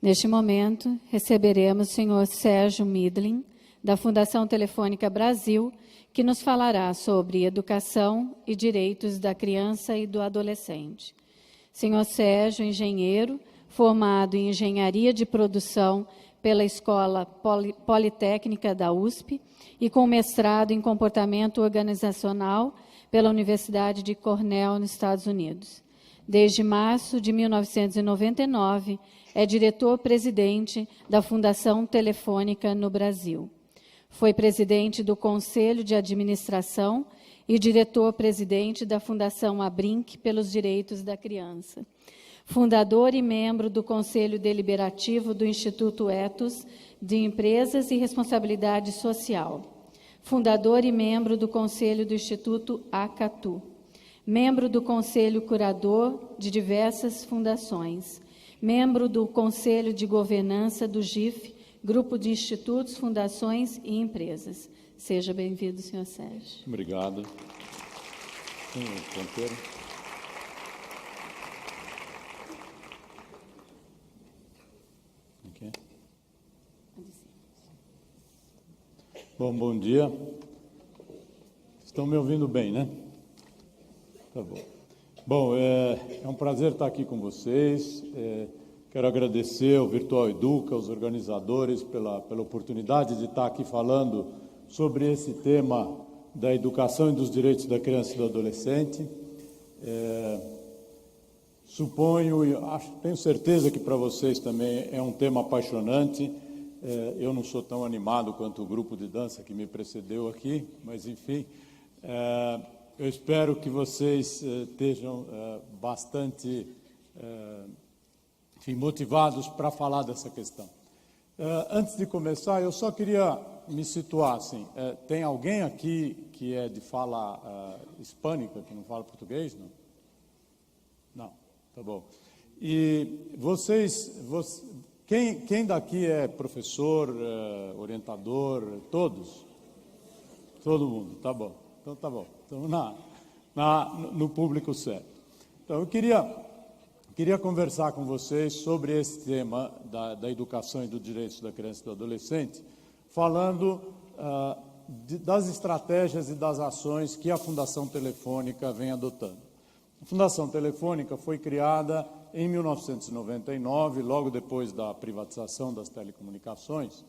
Neste momento, receberemos o senhor Sérgio Midlin, da Fundação Telefônica Brasil, que nos falará sobre educação e direitos da criança e do adolescente. Senhor Sérgio, engenheiro, formado em Engenharia de Produção pela Escola Politécnica da USP e com mestrado em Comportamento Organizacional pela Universidade de Cornell, nos Estados Unidos. Desde março de 1999, é diretor-presidente da Fundação Telefônica no Brasil. Foi presidente do Conselho de Administração e diretor-presidente da Fundação Abrinq pelos Direitos da Criança. Fundador e membro do Conselho Deliberativo do Instituto Ethos de Empresas e Responsabilidade Social. Fundador e membro do Conselho do Instituto Acatu. Membro do Conselho Curador de diversas fundações. Membro do Conselho de Governança do GIF, Grupo de Institutos, Fundações e Empresas. Seja bem-vindo, senhor Sérgio. Obrigado. Ponteiro. Okay. Bom dia. Estão me ouvindo bem, né? Tá bom. Bom, é um prazer estar aqui com vocês. Quero agradecer ao Virtual Educa, aos organizadores, pela oportunidade de estar aqui falando sobre esse tema da educação e dos direitos da criança e do adolescente. Suponho e tenho certeza que para vocês também é um tema apaixonante. Eu não sou tão animado quanto o grupo de dança que me precedeu aqui, mas, enfim, eu espero que vocês estejam bastante motivados para falar dessa questão. Antes de começar, eu só queria me situar assim. Tem alguém aqui que é de fala hispânica, que não fala português? Não? Não, tá bom. E quem daqui é professor, orientador, todos? Todo mundo, tá bom. Então tá bom, estamos no público certo. Então eu queria conversar com vocês sobre esse tema da educação e dos direitos da criança e do adolescente, falando das estratégias e das ações que a Fundação Telefônica vem adotando. A Fundação Telefônica foi criada em 1999, logo depois da privatização das telecomunicações,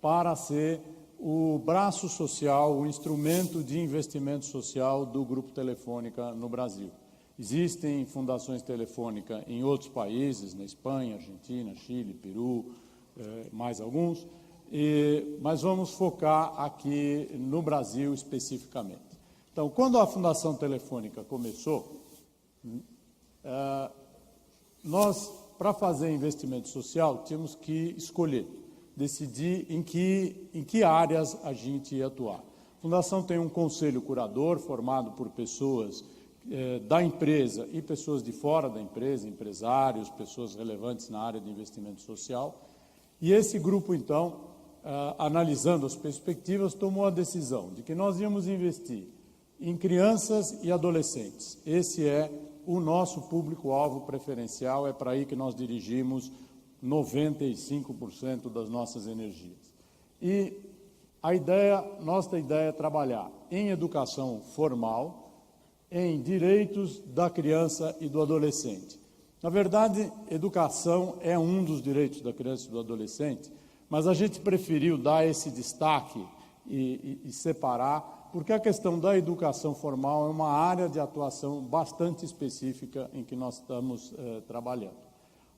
para ser o braço social, o instrumento de investimento social do Grupo Telefônica no Brasil. Existem fundações telefônicas em outros países, na Espanha, Argentina, Chile, Peru, mais alguns, mas vamos focar aqui no Brasil especificamente. Então, quando a Fundação Telefônica começou, nós, para fazer investimento social, tínhamos que escolher, decidir em que áreas a gente ia atuar. A Fundação tem um conselho curador formado por pessoas da empresa e pessoas de fora da empresa, empresários, pessoas relevantes na área de investimento social. E esse grupo, então, analisando as perspectivas, tomou a decisão de que nós íamos investir em crianças e adolescentes. Esse é o nosso público-alvo preferencial, é para aí que nós dirigimos 95% das nossas energias. E nossa ideia é trabalhar em educação formal, em direitos da criança e do adolescente. Na verdade, educação é um dos direitos da criança e do adolescente, mas a gente preferiu dar esse destaque e separar, porque a questão da educação formal é uma área de atuação bastante específica em que nós estamos trabalhando.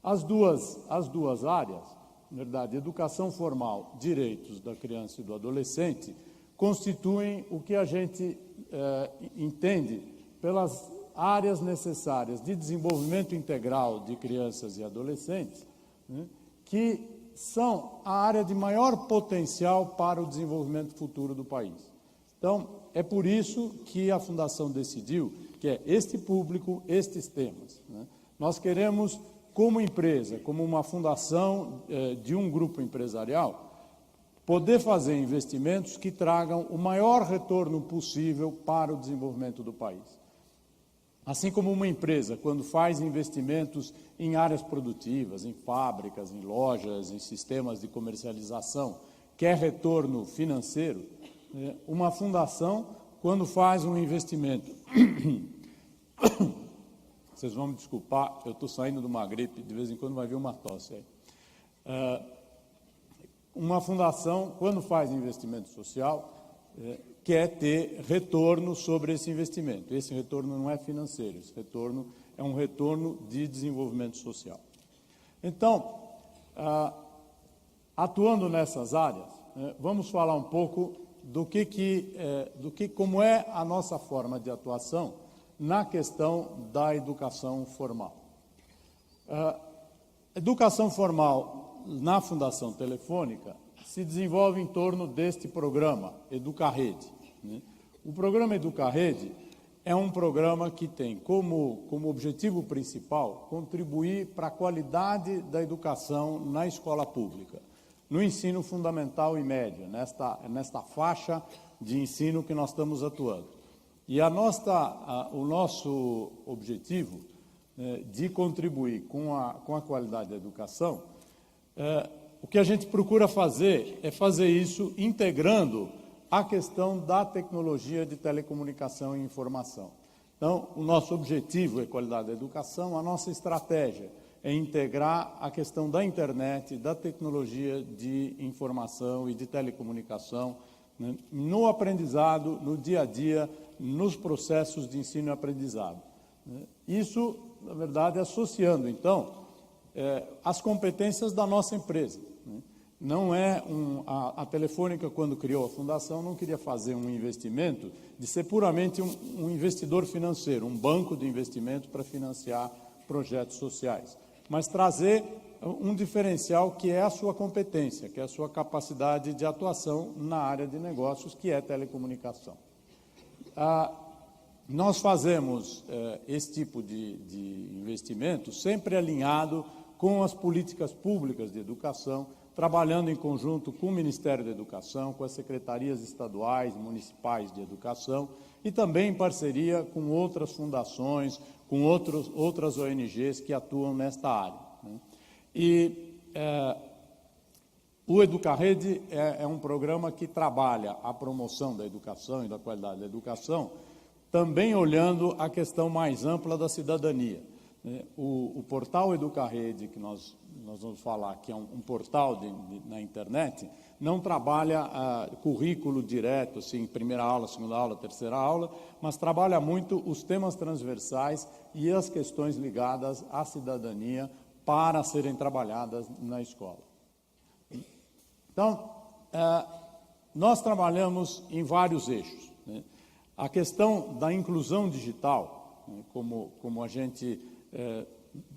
As duas áreas, na verdade, educação formal, direitos da criança e do adolescente, constituem o que a gente entende pelas áreas necessárias de desenvolvimento integral de crianças e adolescentes, né, que são a área de maior potencial para o desenvolvimento futuro do país. Então, é por isso que a Fundação decidiu que é este público, estes temas, né? Nós queremos, como empresa, como uma fundação de um grupo empresarial, poder fazer investimentos que tragam o maior retorno possível para o desenvolvimento do país. Assim como uma empresa, quando faz investimentos em áreas produtivas, em fábricas, em lojas, em sistemas de comercialização, quer retorno financeiro, uma fundação, quando faz um investimento... Vocês vão me desculpar, eu estou saindo de uma gripe, de vez em quando vai vir uma tosse aí. Uma fundação, quando faz investimento social, quer ter retorno sobre esse investimento. Esse retorno não é financeiro, esse retorno é um retorno de desenvolvimento social. Então, atuando nessas áreas, vamos falar um pouco como é a nossa forma de atuação na questão da educação formal. Educação formal na Fundação Telefônica se desenvolve em torno deste programa, Educarrede. O programa Educarrede é um programa que tem como objetivo principal contribuir para a qualidade da educação na escola pública, no ensino fundamental e médio, nesta faixa de ensino que nós estamos atuando. E o nosso objetivo de contribuir com a qualidade da educação, o que a gente procura fazer é fazer isso integrando a questão da tecnologia de telecomunicação e informação. Então, o nosso objetivo é qualidade da educação, a nossa estratégia é integrar a questão da internet, da tecnologia de informação e de telecomunicação, né, no aprendizado, no dia a dia, nos processos de ensino e aprendizado. Isso, na verdade, associando, então, as competências da nossa empresa. Não é a Telefônica, quando criou a fundação, não queria fazer um investimento de ser puramente um investidor financeiro, um banco de investimento para financiar projetos sociais, mas trazer um diferencial que é a sua competência, que é a sua capacidade de atuação na área de negócios, que é telecomunicação. Nós fazemos esse tipo de investimento sempre alinhado com as políticas públicas de educação, trabalhando em conjunto com o Ministério da Educação, com as secretarias estaduais, municipais de educação e também em parceria com outras fundações, com outras ONGs que atuam nesta área. E o Educarrede é um programa que trabalha a promoção da educação e da qualidade da educação, também olhando a questão mais ampla da cidadania. O portal Educarrede, que nós vamos falar, que é um portal na internet, não trabalha currículo direto, assim, primeira aula, segunda aula, terceira aula, mas trabalha muito os temas transversais e as questões ligadas à cidadania para serem trabalhadas na escola. Então, nós trabalhamos em vários eixos. A questão da inclusão digital, como a gente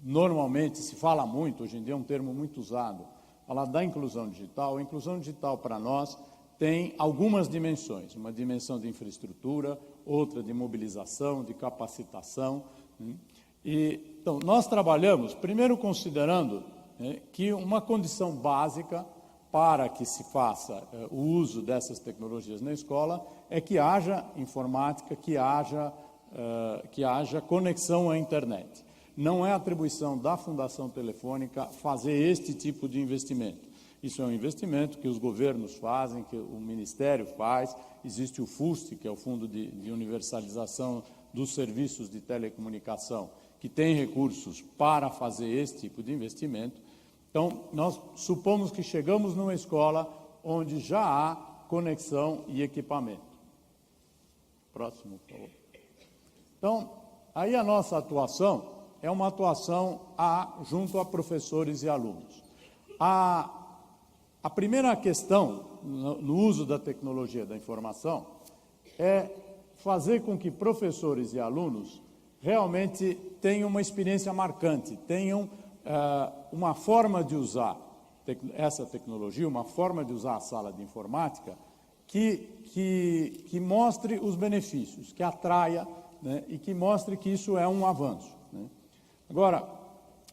normalmente se fala muito, hoje em dia é um termo muito usado, falar da inclusão digital. A inclusão digital para nós tem algumas dimensões, uma dimensão de infraestrutura, outra de mobilização, de capacitação. Então, nós trabalhamos, primeiro considerando que uma condição básica para que se faça o uso dessas tecnologias na escola é que haja informática, que haja conexão à internet. Não é atribuição da Fundação Telefônica fazer este tipo de investimento. Isso é um investimento que os governos fazem, que o Ministério faz. Existe o FUST, que é o Fundo de Universalização dos Serviços de Telecomunicação, que tem recursos para fazer esse tipo de investimento. Então, nós supomos que chegamos numa escola onde já há conexão e equipamento. Próximo, por favor. Então, aí a nossa atuação é uma atuação junto a professores e alunos. A primeira questão no uso da tecnologia da informação é fazer com que professores e alunos realmente tenham uma experiência marcante, tenham uma forma de usar essa tecnologia, uma forma de usar a sala de informática que mostre os benefícios, que atraia, né, e que mostre que isso é um avanço. Né? Agora,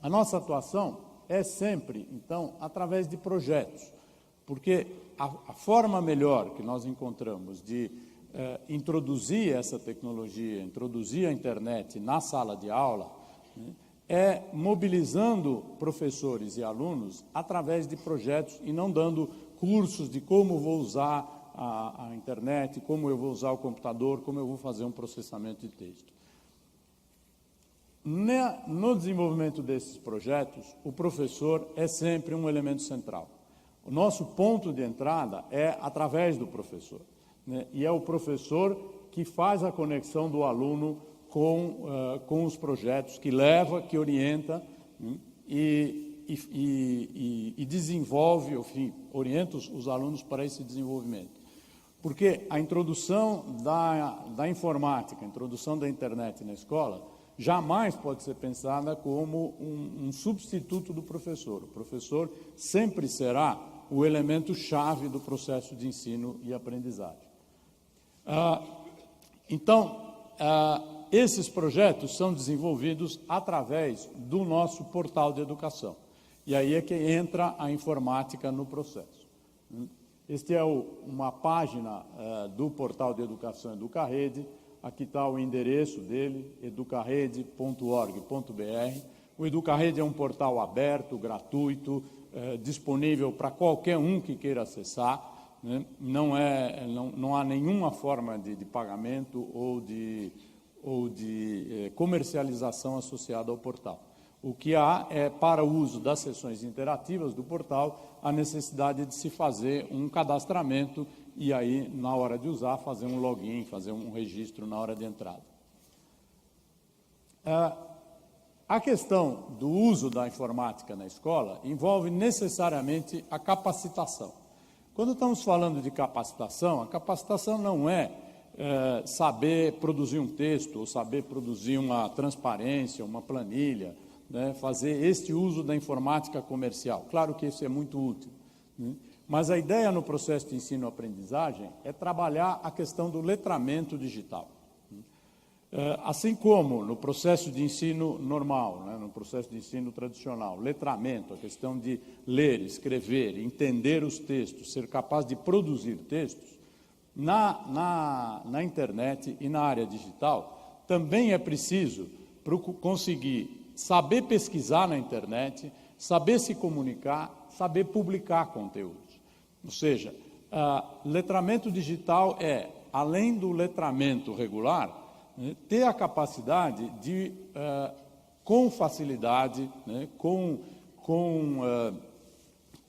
a nossa atuação é sempre, então, através de projetos, porque a forma melhor que nós encontramos de introduzir essa tecnologia, introduzir a internet na sala de aula, né, é mobilizando professores e alunos através de projetos e não dando cursos de como vou usar a internet, como eu vou usar o computador, como eu vou fazer um processamento de texto. No desenvolvimento desses projetos, o professor é sempre um elemento central. O nosso ponto de entrada é através do professor, né? E é o professor que faz a conexão do aluno com os projetos, que leva, que orienta, né? E desenvolve, enfim, orienta os alunos para esse desenvolvimento. Porque a introdução da informática, a introdução da internet na escola, jamais pode ser pensada como um substituto do professor. O professor sempre será o elemento-chave do processo de ensino e aprendizagem. Esses projetos são desenvolvidos através do nosso portal de educação. E aí é que entra a informática no processo. Este é uma página do portal de educação Educarede. Aqui está o endereço dele, educarede.org.br. O Educarede é um portal aberto, gratuito, disponível para qualquer um que queira acessar, né? Não há nenhuma forma de pagamento ou de comercialização associada ao portal. O que há é, para o uso das sessões interativas do portal, a necessidade de se fazer um cadastramento e aí, na hora de usar, fazer um login, fazer um registro na hora de entrada. A questão do uso da informática na escola envolve necessariamente a capacitação. Quando estamos falando de capacitação, a capacitação não é saber produzir um texto ou saber produzir uma transparência, uma planilha, né, fazer este uso da informática comercial. Claro que isso é muito útil, né? Mas a ideia no processo de ensino-aprendizagem é trabalhar a questão do letramento digital. Assim como no processo de ensino normal, né, no processo de ensino tradicional, letramento, a questão de ler, escrever, entender os textos, ser capaz de produzir textos, na internet e na área digital, também é preciso conseguir saber pesquisar na internet, saber se comunicar, saber publicar conteúdos. Ou seja, letramento digital é, além do letramento regular, né, ter a capacidade de, com facilidade, né, com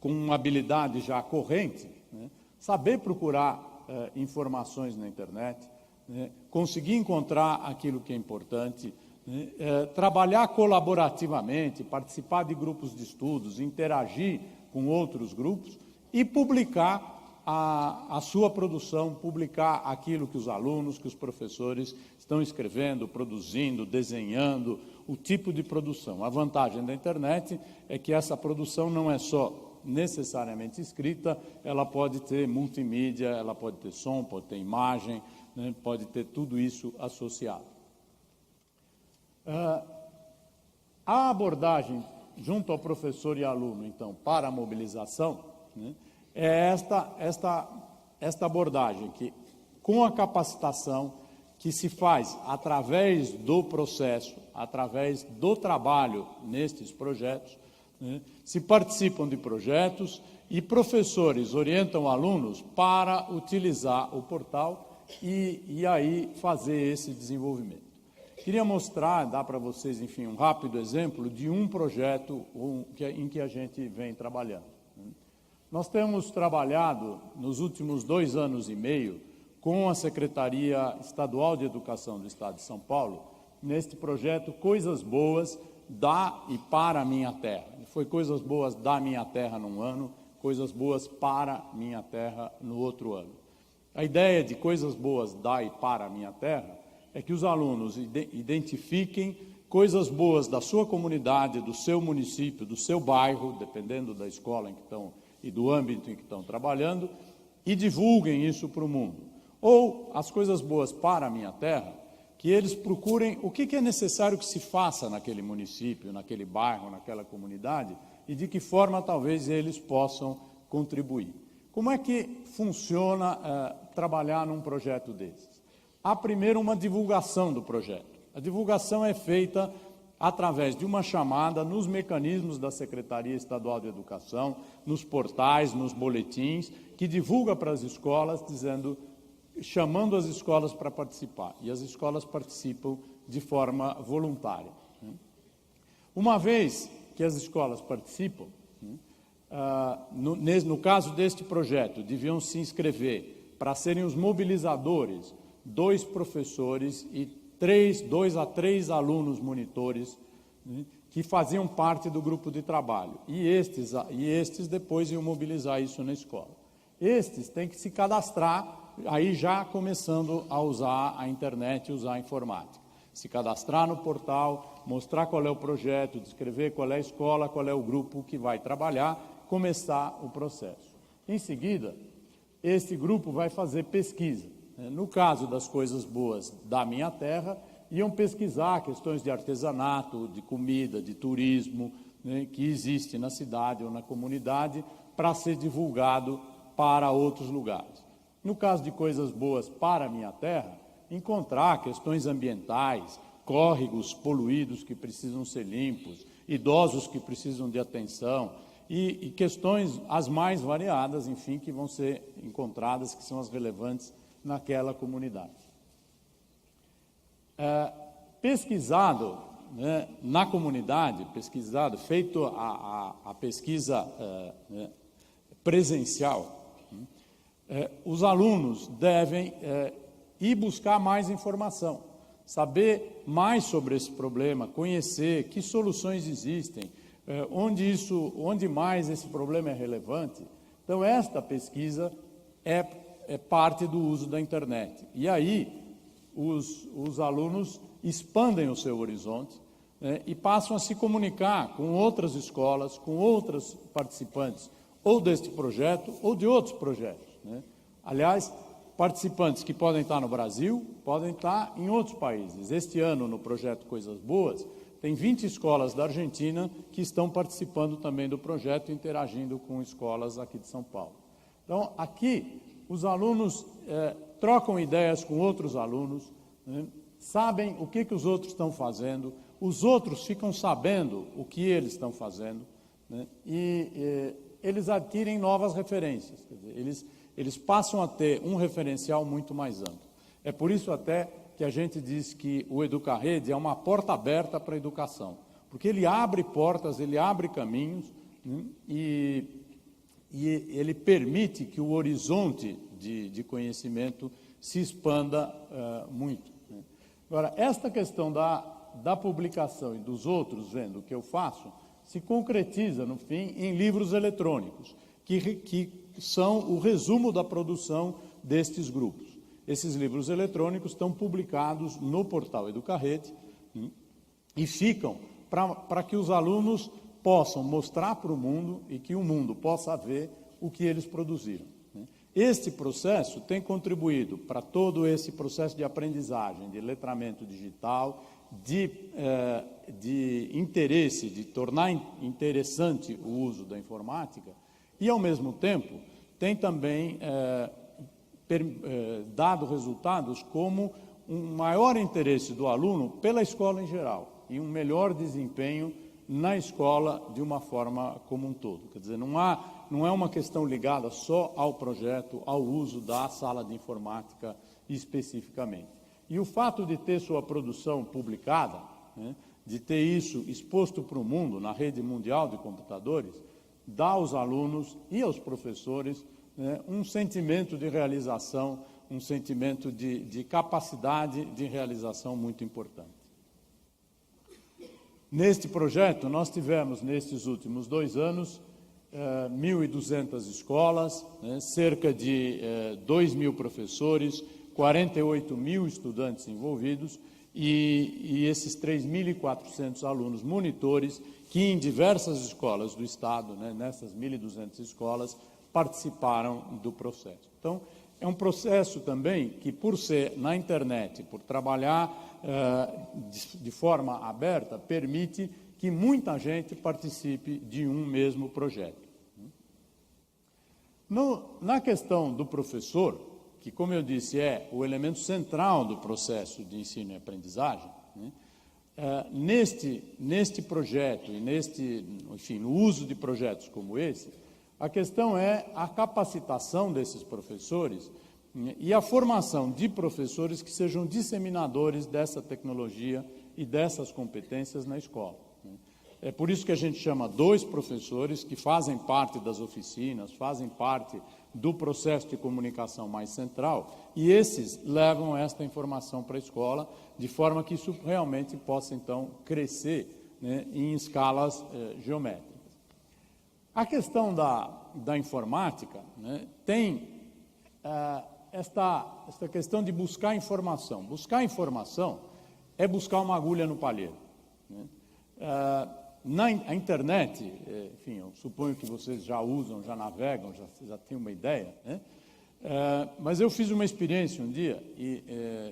uma habilidade já corrente, né, saber procurar informações na internet, né, conseguir encontrar aquilo que é importante, trabalhar colaborativamente, participar de grupos de estudos, interagir com outros grupos e publicar a sua produção, publicar aquilo que os alunos, que os professores estão escrevendo, produzindo, desenhando, o tipo de produção. A vantagem da internet é que essa produção não é só necessariamente escrita, ela pode ter multimídia, ela pode ter som, pode ter imagem, né, pode ter tudo isso associado. A abordagem junto ao professor e aluno, então, para a mobilização, né, é esta abordagem que, com a capacitação que se faz através do processo, através do trabalho nestes projetos, né, se participam de projetos e professores orientam alunos para utilizar o portal e aí fazer esse desenvolvimento. Queria mostrar, dar para vocês, enfim, um rápido exemplo de um projeto em que a gente vem trabalhando. Nós temos trabalhado nos últimos 2 anos e meio com a Secretaria Estadual de Educação do Estado de São Paulo neste projeto Coisas Boas da e para a Minha Terra. Foi Coisas Boas da Minha Terra num ano, Coisas Boas para Minha Terra no outro ano. A ideia de Coisas Boas da e para a Minha Terra é que os alunos identifiquem coisas boas da sua comunidade, do seu município, do seu bairro, dependendo da escola em que estão e do âmbito em que estão trabalhando, e divulguem isso para o mundo. Ou as coisas boas para a minha terra, que eles procurem o que é necessário que se faça naquele município, naquele bairro, naquela comunidade, e de que forma talvez eles possam contribuir. Como é que funciona trabalhar num projeto desses? Há primeiro uma divulgação do projeto. A divulgação é feita através de uma chamada nos mecanismos da Secretaria Estadual de Educação, nos portais, nos boletins, que divulga para as escolas, chamando as escolas para participar. E as escolas participam de forma voluntária. Uma vez que as escolas participam, no caso deste projeto, deviam se inscrever para serem os mobilizadores 2 professores e 2 a 3 alunos monitores, que faziam parte do grupo de trabalho. E estes depois iam mobilizar isso na escola. Estes têm que se cadastrar, aí já começando a usar a internet, usar a informática. Se cadastrar no portal, mostrar qual é o projeto, descrever qual é a escola, qual é o grupo que vai trabalhar, começar o processo. Em seguida, este grupo vai fazer pesquisa. No caso das coisas boas da minha terra, iam pesquisar questões de artesanato, de comida, de turismo, que existe na cidade ou na comunidade, para ser divulgado para outros lugares. No caso de coisas boas para a minha terra, encontrar questões ambientais, córregos poluídos que precisam ser limpos, idosos que precisam de atenção e questões as mais variadas, enfim, que vão ser encontradas, que são as relevantes naquela comunidade. Pesquisado, na comunidade, feito a pesquisa presencial, os alunos devem ir buscar mais informação, saber mais sobre esse problema, conhecer que soluções existem, onde mais esse problema é relevante. Então, esta pesquisa é parte do uso da internet. E aí, os alunos expandem o seu horizonte, e passam a se comunicar com outras escolas, com outros participantes, ou deste projeto, ou de outros projetos. Aliás, participantes que podem estar no Brasil, podem estar em outros países. Este ano, no projeto Coisas Boas, tem 20 escolas da Argentina que estão participando também do projeto, interagindo com escolas aqui de São Paulo. Então, aqui, os alunos trocam ideias com outros alunos, sabem o que os outros estão fazendo, os outros ficam sabendo o que eles estão fazendo, e eles adquirem novas referências, quer dizer, eles passam a ter um referencial muito mais amplo. É por isso até que a gente diz que o Educarrede é uma porta aberta para a educação, porque ele abre portas, ele abre caminhos, e ele permite que o horizonte de conhecimento se expanda muito. Agora, esta questão da publicação e dos outros vendo o que eu faço, se concretiza, no fim, em livros eletrônicos, que são o resumo da produção destes grupos. Esses livros eletrônicos estão publicados no portal Educarrede e ficam para que os alunos possam mostrar para o mundo e que o mundo possa ver o que eles produziram. Este processo tem contribuído para todo esse processo de aprendizagem, de letramento digital, de interesse, de tornar interessante o uso da informática e, ao mesmo tempo, tem também dado resultados como um maior interesse do aluno pela escola em geral e um melhor desempenho na escola de uma forma como um todo. Quer dizer, não é uma questão ligada só ao projeto, ao uso da sala de informática especificamente. E o fato de ter sua produção publicada, de ter isso exposto para o mundo, na rede mundial de computadores, dá aos alunos e aos professores um sentimento de realização, um sentimento de capacidade de realização muito importante. Neste projeto, nós tivemos, nestes últimos 2 anos, 1.200 escolas, cerca de 2.000 professores, 48.000 estudantes envolvidos e esses 3.400 alunos monitores que em diversas escolas do Estado, nessas 1.200 escolas, participaram do processo. Então, é um processo também que, por ser na internet, por trabalhar de forma aberta, permite que muita gente participe de um mesmo projeto. Na questão do professor, que, como eu disse, é o elemento central do processo de ensino e aprendizagem, né, neste projeto e no uso de projetos como esse, a questão é a capacitação desses professores e a formação de professores que sejam disseminadores dessa tecnologia e dessas competências na escola. É por isso que a gente chama 2 professores que fazem parte das oficinas, fazem parte do processo de comunicação mais central, e esses levam esta informação para a escola, de forma que isso realmente possa, então, crescer, né, em escalas geométricas. A questão da informática, né, tem esta questão de buscar informação. Buscar informação é buscar uma agulha no palheiro, né? A internet, enfim, eu suponho que vocês já usam, já navegam, já têm uma ideia, né? Mas eu fiz uma experiência um dia e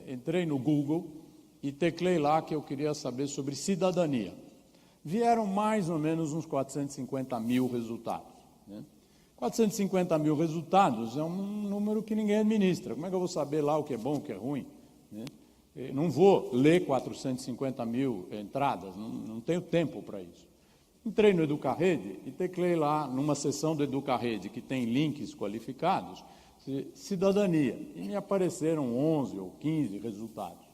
entrei no Google e teclei lá que eu queria saber sobre cidadania. Vieram mais ou menos uns 450 mil resultados, né? 450 mil resultados é um número que ninguém administra. Como é que eu vou saber lá o que é bom, o que é ruim, né? Eu não vou ler 450 mil entradas, não tenho tempo para isso. Entrei no Educarrede e teclei lá, numa seção do Educarrede, que tem links qualificados, cidadania, e me apareceram 11 ou 15 resultados.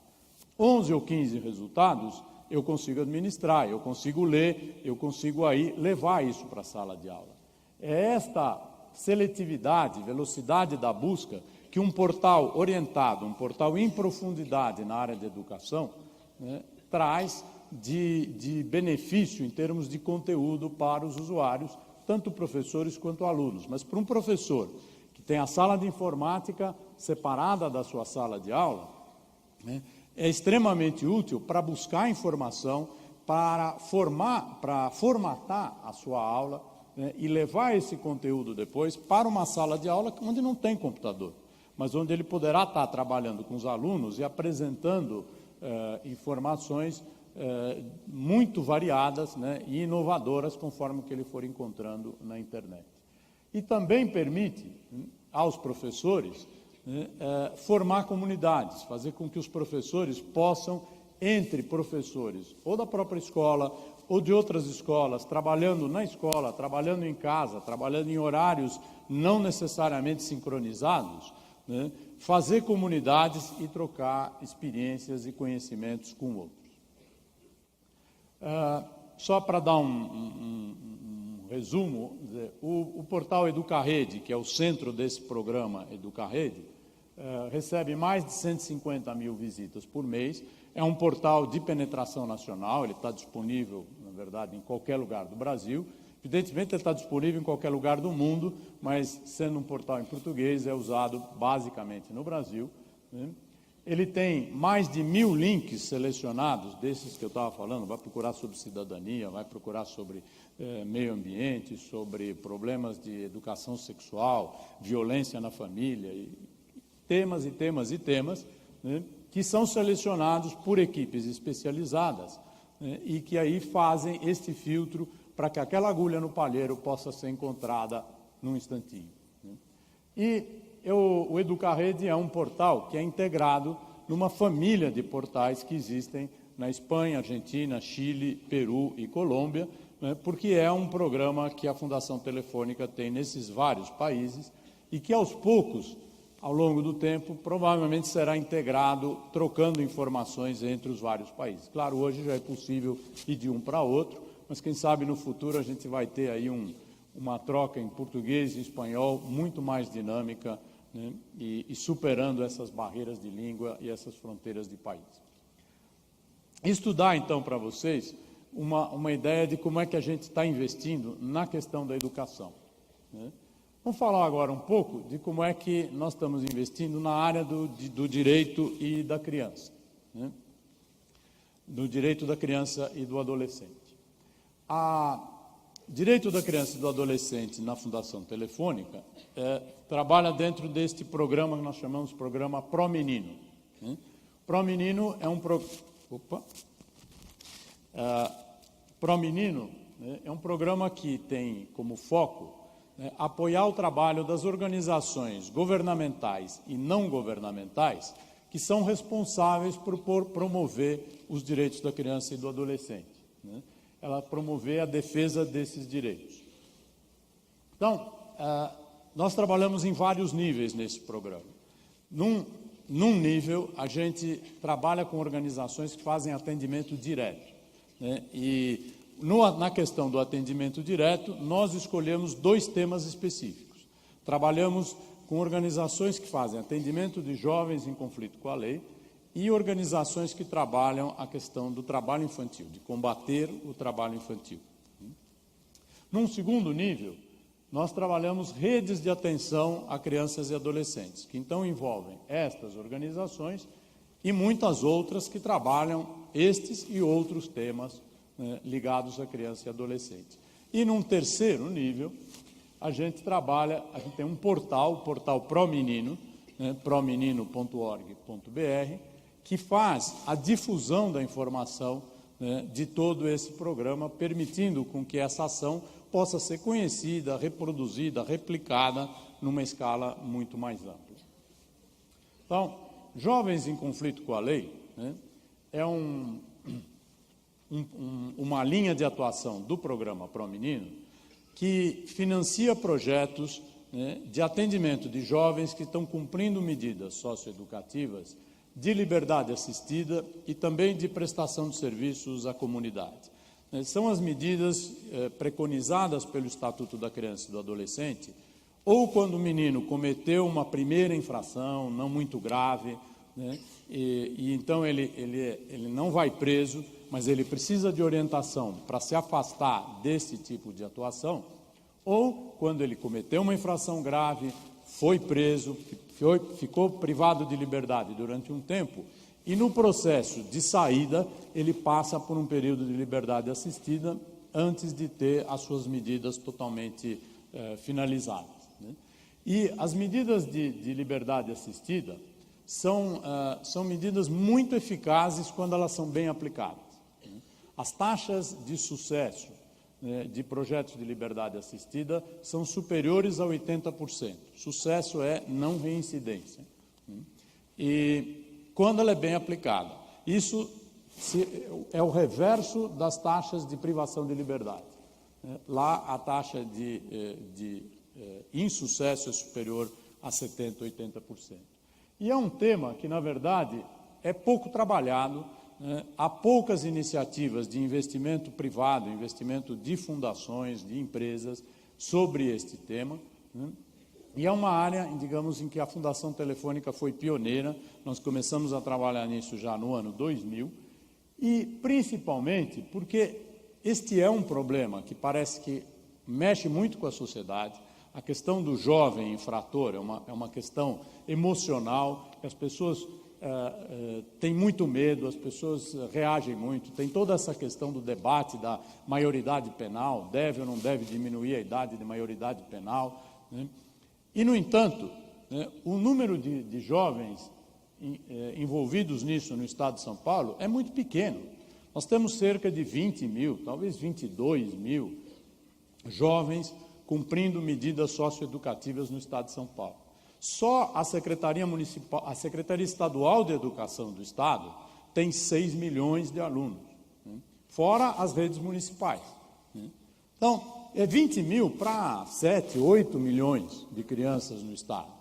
11 ou 15 resultados eu consigo administrar, eu consigo ler, eu consigo aí levar isso para a sala de aula. É esta seletividade, velocidade da busca, que um portal orientado, um portal em profundidade na área de educação, né, traz de benefício em termos de conteúdo para os usuários, tanto professores quanto alunos. Mas para um professor que tem a sala de informática separada da sua sala de aula, né, é extremamente útil para buscar informação, para formatar a sua aula, né, e levar esse conteúdo depois para uma sala de aula onde não tem computador, mas onde ele poderá estar trabalhando com os alunos e apresentando informações muito variadas, né, e inovadoras, conforme o que ele for encontrando na internet. E também permite aos professores, né, formar comunidades, fazer com que os professores possam, entre professores ou da própria escola ou de outras escolas, trabalhando na escola, trabalhando em casa, trabalhando em horários não necessariamente sincronizados, né, fazer comunidades e trocar experiências e conhecimentos com outros. Só para dar um resumo, o portal Educarrede, que é o centro desse programa Educarrede, recebe mais de 150 mil visitas por mês. É um portal de penetração nacional, ele está disponível, na verdade, em qualquer lugar do Brasil. Evidentemente, ele está disponível em qualquer lugar do mundo, mas, sendo um portal em português, é usado basicamente no Brasil, né? Ele tem mais de 1000 links selecionados, desses que eu estava falando, vai procurar sobre cidadania, vai procurar sobre meio ambiente, sobre problemas de educação sexual, violência na família, e temas, né, que são selecionados por equipes especializadas, né, e que aí fazem este filtro para que aquela agulha no palheiro possa ser encontrada num instantinho, né? E o Educarrede é um portal que é integrado numa família de portais que existem na Espanha, Argentina, Chile, Peru e Colômbia, né, porque é um programa que a Fundação Telefônica tem nesses vários países e que, aos poucos, ao longo do tempo, provavelmente será integrado, trocando informações entre os vários países. Claro, hoje já é possível ir de um para outro, mas quem sabe no futuro a gente vai ter aí uma troca em português e espanhol muito mais dinâmica, né, e superando essas barreiras de língua e essas fronteiras de país. Estudar, então, para vocês uma ideia de como é que a gente está investindo na questão da educação, né? Vamos falar agora um pouco de como é que nós estamos investindo na área do direito e da criança, né? Do direito da criança e do adolescente. Direito da Criança e do Adolescente na Fundação Telefônica trabalha dentro deste programa que nós chamamos de programa ProMenino, né? ProMenino é um ProMenino, né, é um programa que tem como foco apoiar o trabalho das organizações governamentais e não governamentais que são responsáveis por promover os direitos da criança e do adolescente, né? Ela promover a defesa desses direitos. Então, nós trabalhamos em vários níveis nesse programa. Num nível, a gente trabalha com organizações que fazem atendimento direto, né? E na questão do atendimento direto, nós escolhemos 2 temas específicos. Trabalhamos com organizações que fazem atendimento de jovens em conflito com a lei e organizações que trabalham a questão do trabalho infantil, de combater o trabalho infantil. Num segundo nível, nós trabalhamos redes de atenção a crianças e adolescentes, que então envolvem estas organizações e muitas outras que trabalham estes e outros temas, né, ligados à criança e adolescente. E num terceiro nível, a gente tem um portal, o portal ProMenino, né, promenino.org.br, que faz a difusão da informação, né, de todo esse programa, permitindo com que essa ação possa ser conhecida, reproduzida, replicada numa escala muito mais ampla. Então, Jovens em Conflito com a Lei, né, é uma linha de atuação do programa ProMenino que financia projetos, né, de atendimento de jovens que estão cumprindo medidas socioeducativas de liberdade assistida e também de prestação de serviços à comunidade. São as medidas preconizadas pelo Estatuto da Criança e do Adolescente, ou quando o menino cometeu uma primeira infração, não muito grave, né, e então ele não vai preso, mas ele precisa de orientação para se afastar desse tipo de atuação, ou quando ele cometeu uma infração grave, foi preso, ficou privado de liberdade durante um tempo, e no processo de saída, ele passa por um período de liberdade assistida antes de ter as suas medidas totalmente finalizadas, né? E as medidas de liberdade assistida são medidas muito eficazes quando elas são bem aplicadas, né? As taxas de sucesso, né, de projetos de liberdade assistida são superiores a 80%. Sucesso é não reincidência, né? E quando ela é bem aplicada. Isso é o reverso das taxas de privação de liberdade, né? Lá a taxa de insucesso é superior a 70%, 80%. E é um tema que, na verdade, é pouco trabalhado, né? Há poucas iniciativas de investimento privado, investimento de fundações, de empresas, sobre este tema, né? E é uma área, digamos, em que a Fundação Telefônica foi pioneira. Nós começamos a trabalhar nisso já no ano 2000, e principalmente porque este é um problema que parece que mexe muito com a sociedade. A questão do jovem infrator é uma questão emocional, que as pessoas têm muito medo, as pessoas reagem muito. Tem toda essa questão do debate da maioridade penal, deve ou não deve diminuir a idade de maioridade penal, né? E, no entanto, né, o número de jovens envolvidos nisso no estado de São Paulo é muito pequeno. Nós temos cerca de 20 mil, talvez 22 mil jovens cumprindo medidas socioeducativas no estado de São Paulo. Só a Secretaria Estadual de Educação do Estado tem 6 milhões de alunos, né, fora as redes municipais, né? Então, é 20 mil para 7, 8 milhões de crianças no estado.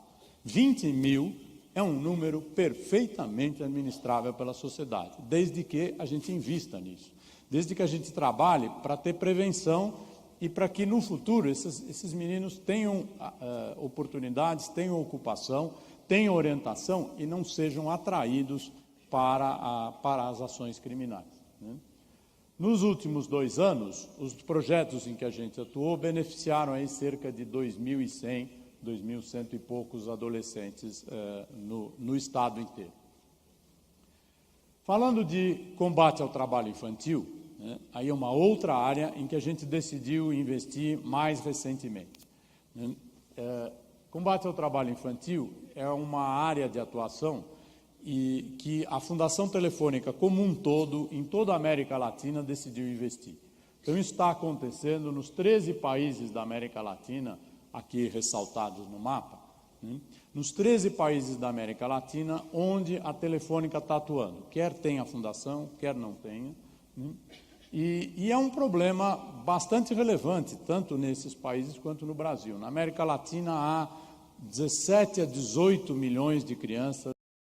20 mil é um número perfeitamente administrável pela sociedade, desde que a gente invista nisso, desde que a gente trabalhe para ter prevenção e para que no futuro esses meninos tenham oportunidades, tenham ocupação, tenham orientação e não sejam atraídos para as ações criminais, né? Nos últimos 2 anos, os projetos em que a gente atuou beneficiaram aí cerca de 2.100, 2.100 e poucos adolescentes no estado inteiro. Falando de combate ao trabalho infantil, né, aí é uma outra área em que a gente decidiu investir mais recentemente, né? Combate ao trabalho infantil é uma área de atuação e que a Fundação Telefônica, como um todo, em toda a América Latina, decidiu investir. Então, isso está acontecendo nos 13 países da América Latina, aqui ressaltados no mapa, né, nos 13 países da América Latina onde a Telefônica está atuando, quer tenha fundação, quer não tenha, né, e é um problema bastante relevante, tanto nesses países quanto no Brasil. Na América Latina há 17 a 18 milhões de crianças